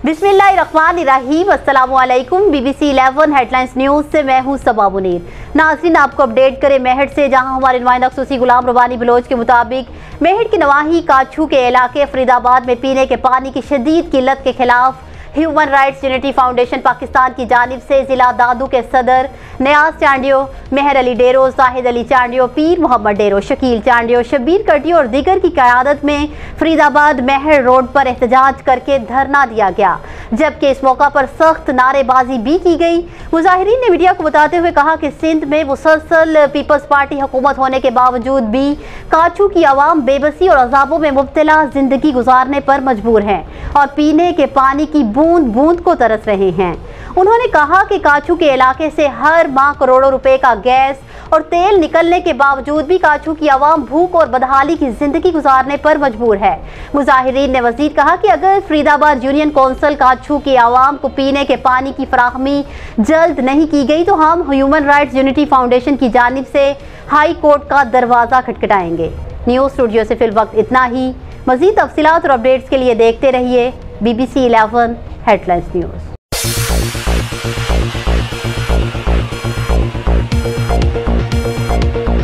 बिस्मिल्लाहिर्रहमानिर्रहीम। अस्सलामुअलैकुम। BBC 11 headlines news से मैं हूं सबा मुनीर। नाज़रीन, आपको अपडेट करें मेहड़ से, जहां हमारे नुमाइंदा खुसूसी गुलाम रबानी बलोच के मुताबिक मेहड़ के नवाही काछू के इलाके फरीदाबाद में पीने के पानी की शदीद किल्लत के खिलाफ human rights unity foundation Pakistan की जानिब से जिला दादू के सदर नियाज चांडियो, मेहर अली डेरो, जाहिद अली चांडियो, पीर मोहम्मद डेरो, शकील चांडियो, शब्बीर कटियो और दीगर की क़यादत में फरीदाबाद मेहड़ रोड पर एहतजाज करके धरना दिया गया, जबकि इस मौका पर सख्त नारेबाजी भी की गई। मुजाहिरीन ने मीडिया को बताते हुए कहा कि सिंध में मुसलसल पीपल्स पार्टी हुकूमत होने के बावजूद भी काछू की आवाम बेबसी और अजाबों में मुब्तला जिंदगी गुजारने पर मजबूर है और पीने के पानी की बूंद बूंद को तरस रहे हैं। उन्होंने कहा कि काछू के इलाके से हर माह करोड़ों रुपए का गैस और तेल निकलने के बावजूद भी काछू की आवाम भूख और बदहाली की जिंदगी गुजारने पर मजबूर है। मुजाहिरीन ने मजीद कहा कि अगर फरीदाबाद यूनियन कौंसिल काछू की आवाम को पीने के पानी की फराहमी जल्द नहीं की गई तो हम ह्यूमन राइट्स यूनिटी फाउंडेशन की जानिब से हाई कोर्ट का दरवाज़ा खटखटाएंगे। न्यूज़ स्टूडियो से फिल वक्त इतना ही। मजीद तफसीलात और अपडेट्स के लिए देखते रहिए BBC 11 हेडलाइंस न्यूज़।